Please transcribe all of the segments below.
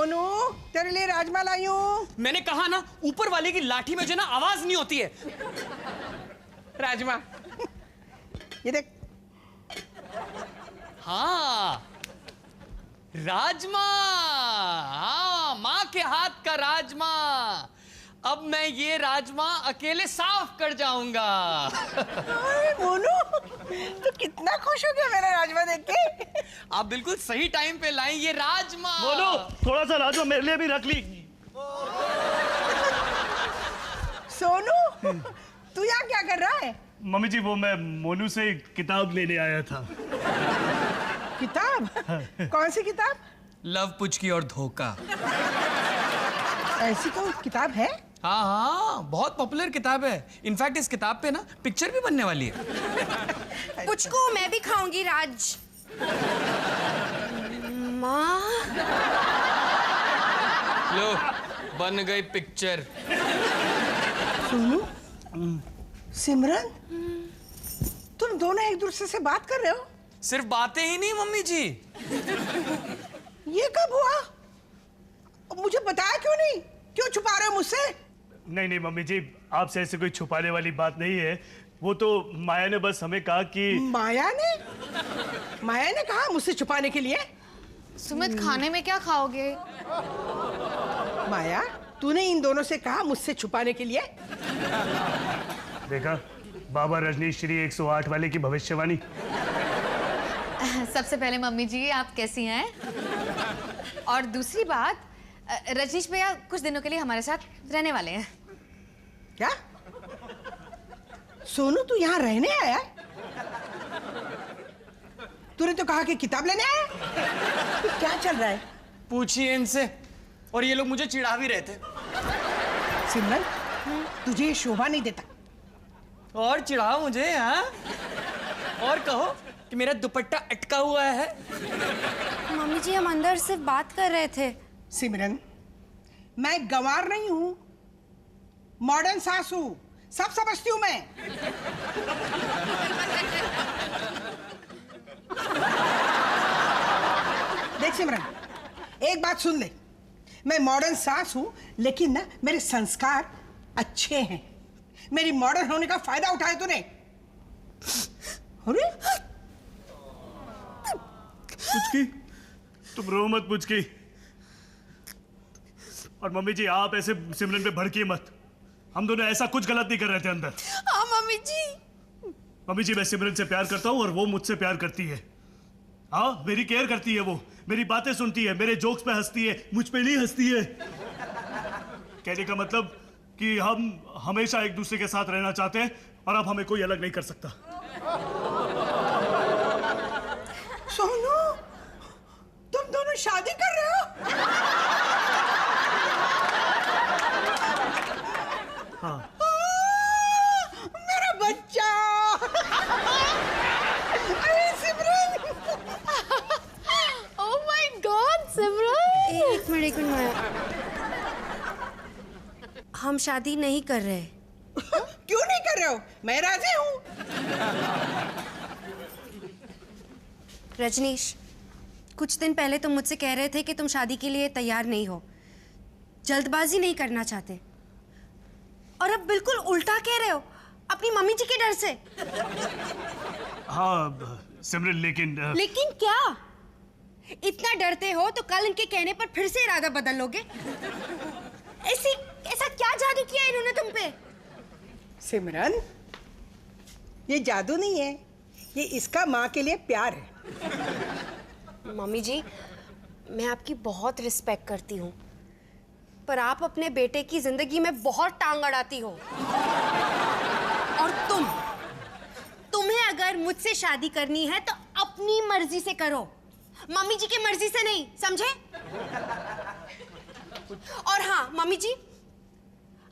सोनू, तेरे लिए राजमा लाई हूँ। मैंने कहा ना, ऊपर वाले की लाठी में जो ना आवाज नहीं होती है। राजमा, ये देख। हाँ, राजमा। हाँ, माँ के हाथ का राजमा। अब मैं ये राजमा अकेले साफ कर जाऊंगा। मोनू, तू कितना खुश हो गया मेरा राजमा देख के। आप बिल्कुल सही टाइम पे लाएं ये राजमा। बोलो, थोड़ा सा राजमा मेरे लिए भी रख ली। सोनू, तू यहाँ क्या कर रहा है? मम्मी जी, वो मैं मोनू से किताब लेने आया था। किताब? कौन सी किताब? लव पुचकी और धोखा। ऐसी कोई किताब है? हाँ हाँ, बहुत पॉपुलर किताब है। इनफैक्ट इस किताब पे ना पिक्चर भी बनने वाली है। पुचकू मैं भी खाऊंगी राज। माँ, लो, बन गई पिक्चर। सोनू, सिमरन, तुम दोनों एक दूसरे से बात कर रहे हो? सिर्फ बातें ही नहीं मम्मी जी। ये कब हुआ? मुझे बताया क्यों नहीं? क्यों छुपा रहे हो मुझसे? नहीं नहीं मम्मी जी, आपसे ऐसे कोई छुपाने वाली बात नहीं है। वो तो माया ने बस हमें कहा कि माया ने कहा मुझसे छुपाने के लिए? सुमित खाने में क्या खाओगे? माया, तूने इन दोनों से कहा मुझसे छुपाने के लिए? देखा, बाबा रजनीश श्री 108 वाले की भविष्यवाणी। सबसे पहले मम्मी जी, आप कैसी हैं? और दूसरी बात, रजनीश भैया कुछ दिनों के लिए हमारे साथ रहने वाले हैं। क्या? सोनू, तू यहाँ रहने आया? तूने तो कहा कि किताब लेने आया। तो क्या चल रहा है? पूछिए इनसे। और ये लोग मुझे चिढ़ा भी रहे थे। सिमरन, तुझे ये शोभा नहीं देता। और चिढ़ाओ मुझे, हाँ? और कहो कि मेरा दुपट्टा अटका हुआ है। मम्मी जी, हम अंदर सिर्फ बात कर रहे थे। सिमरन, मैं गंवार नहीं हूं, मॉडर्न सास हूं, सब समझती हूं मैं। देख सिमरन, एक बात सुन ले। मैं मॉडर्न सास हूं, लेकिन ना मेरे संस्कार अच्छे हैं। मेरी मॉडर्न होने का फायदा उठाया तूने। अरे पुचकी, तुम रो मत पुचकी। और मम्मी जी, आप ऐसे सिमरन पे भड़किए मत। हम दोनों ऐसा कुछ गलत नहीं कर रहे थे अंदर। हाँ मम्मी जी। मम्मी जी, मैं सिमरन से प्यार करता हूँ और वो मुझसे प्यार करती है। हाँ, मेरी केयर करती है वो, मेरी बातें सुनती है, मेरे जोक्स पे हंसती है, मुझ पे नहीं हंसती है। कहने का मतलब कि हम हमेशा एक दूसरे के साथ रहना चाहते हैं और अब हमें कोई अलग नहीं कर सकता। सोनू, तुम दोनों शादी कर रहे हो? हाँ। मेरा बच्चा। अरे सिमरन। ओह माय गॉड सिमरन। एक मिनट माया, हम शादी नहीं कर रहे। क्यों नहीं कर रहे हो? मैं राजी हूँ। रजनीश, कुछ दिन पहले तुम मुझसे कह रहे थे कि तुम शादी के लिए तैयार नहीं हो, जल्दबाजी नहीं करना चाहते, और अब बिल्कुल उल्टा कह रहे हो अपनी मम्मी जी के डर से। हाँ सिमरन, लेकिन क्या? इतना डरते हो तो कल इनके कहने पर फिर से इरादा बदल लोगे? ऐसा क्या जादू किया इन्होंने तुम पे? सिमरन, ये जादू नहीं है, ये इसका माँ के लिए प्यार है। मम्मी जी, मैं आपकी बहुत रिस्पेक्ट करती हूँ, पर आप अपने बेटे की जिंदगी में बहुत टांग अड़ाती हो। और तुम्हें अगर मुझसे शादी करनी है तो अपनी मर्जी से करो, मम्मी जी की मर्जी से नहीं, समझे? और हाँ मम्मी जी,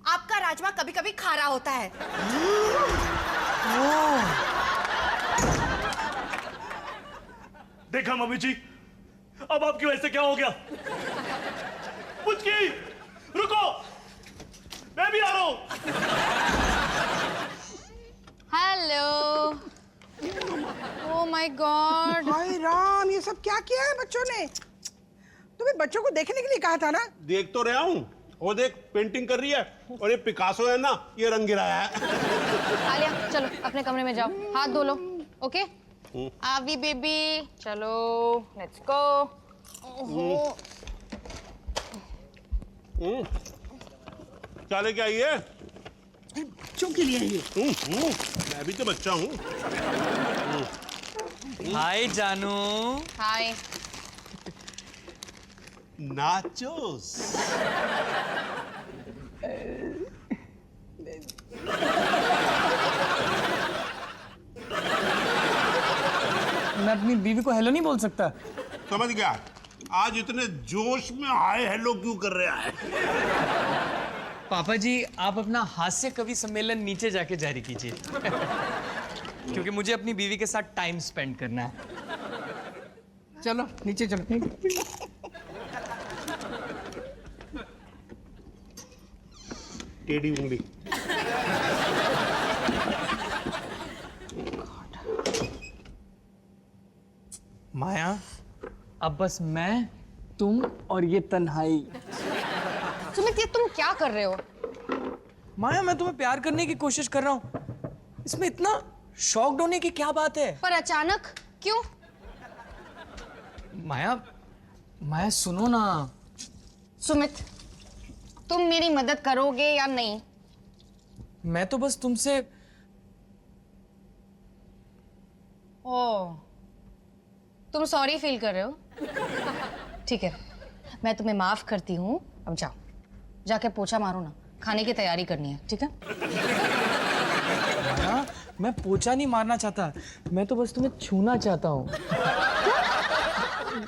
आपका राजमा कभी कभी खारा होता है। देखा मम्मी जी, अब आपकी वजह से क्या हो गया? पुचकी, रुको, मैं भी आ रहा हूं। हेलो। Oh my god. हाय राम, ये सब क्या किया है बच्चों ने? तुम्हें बच्चों को देखने के लिए कहा था ना। देख तो रहा हूँ, वो देख पेंटिंग कर रही है, और ये पिकासो है ना, ये रंग गिराया है। आलिया चलो अपने कमरे में जाओ, हाथ धो लो। ओके आवी बेबी, चलो लेट्स गो। क्या लेके आई है? बच्चों के लिए ये। मैं भी तो बच्चा हूँ। हाय जानू। हाय। नाचोस। मैं अपनी बीवी को हेलो नहीं बोल सकता? समझ गया। आज इतने जोश में हाय हेलो क्यों कर रहा है? पापा जी आप अपना हास्य कवि सम्मेलन नीचे जाके जारी कीजिए क्योंकि मुझे अपनी बीवी के साथ टाइम स्पेंड करना है। चलो नीचे चलो। टेढ़ी उंगली। माया अब बस मैं, तुम और ये तन्हाई। सुमित ये तुम क्या कर रहे हो? माया मैं तुम्हें प्यार करने की कोशिश कर रहा हूँ, इसमें इतना शॉक्ड होने की क्या बात है? पर अचानक क्यों? माया माया सुनो ना। सुमित तुम मेरी मदद करोगे या नहीं? मैं तो बस तुमसे। ओह तुम सॉरी फील कर रहे हो? ठीक है मैं तुम्हें माफ करती हूँ। अब जाओ जाके पोछा मारो ना, खाने की तैयारी करनी है। ठीक है माया मैं पोछा नहीं मारना चाहता, मैं तो बस तुम्हें छूना चाहता हूँ,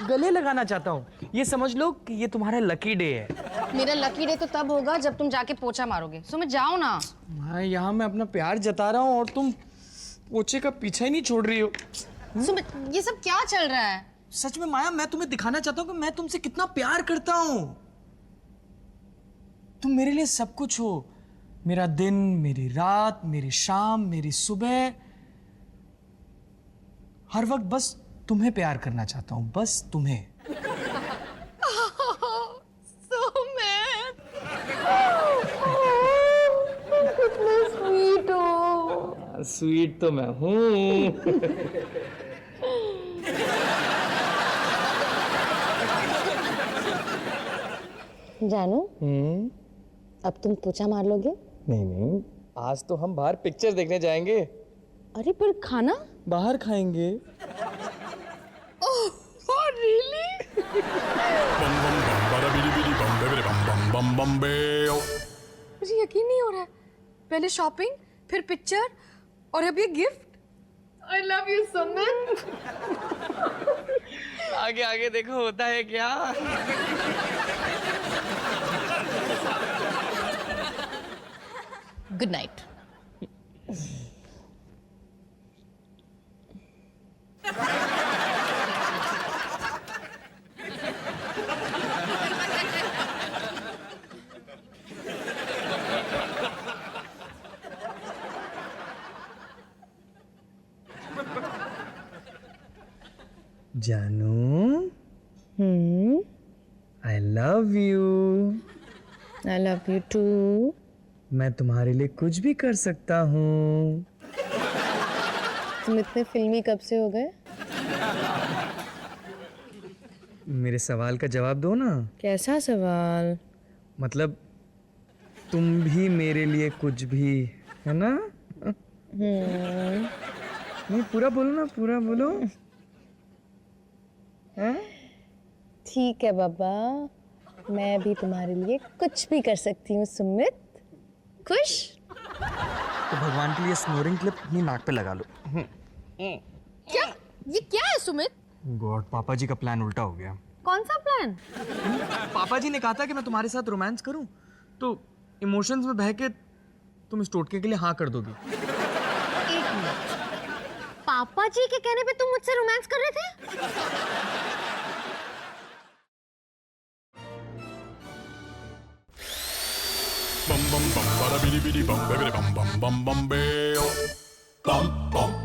गले लगाना चाहता हूँ। ये समझ लो कि ये तुम्हारा लकी डे है। मेरा लकी डे तो तब होगा जब तुम जाके पोछा मारोगे। सुमित जाओ ना। यहाँ मैं अपना प्यार जता रहा हूँ और तुम पोछे का पीछा ही नहीं छोड़ रही हो। सुमित ये सब क्या चल रहा है? सच में माया मैं तुम्हें दिखाना चाहता हूँ कि मैं तुमसे कितना प्यार करता हूँ। तुम मेरे लिए सब कुछ हो, मेरा दिन, मेरी रात, मेरी शाम, मेरी सुबह, हर वक्त बस तुम्हें प्यार करना चाहता हूँ, बस तुम्हें। सुमित कितना स्वीट हो। स्वीट तो मैं हूँ। जानू अब तुम पोछा मार लोगे? नहीं नहीं, आज तो हम बाहर पिक्चर देखने जाएंगे। अरे पर खाना? बाहर खाएंगे। Oh really? मुझे यकीन नहीं हो रहा है। पहले शॉपिंग, फिर पिक्चर और अब ये gift. I love you Sumit. आगे आगे देखो होता है क्या। Good night. जानू I love you. I love you too. मैं तुम्हारे लिए कुछ भी कर सकता हूँ। तुम इतने फिल्मी कब से हो गए? मेरे सवाल का जवाब दो ना। कैसा सवाल? मतलब तुम भी मेरे लिए कुछ भी, है ना? नहीं पूरा बोलो ना, पूरा बोलो। ठीक है बाबा, मैं भी तुम्हारे लिए कुछ भी कर सकती हूँ सुमित। खुश? तो भगवान के लिए स्नोरिंग क्लिप अपनी नाक पे लगा लो। क्या? ये क्या है सुमित? गॉड पापा जी का प्लान उल्टा हो गया। कौन सा प्लान? पापा जी ने कहा था कि मैं तुम्हारे साथ रोमांस करूं, तो इमोशंस में बह के तुम इस टोटके के लिए हाँ कर दोगी। एक मिनट, पापा जी के कहने पे तुम मुझसे रोमांस कर रहे थे? bum bum bum bada bidi bidi bum bidi bum bum bum bum bam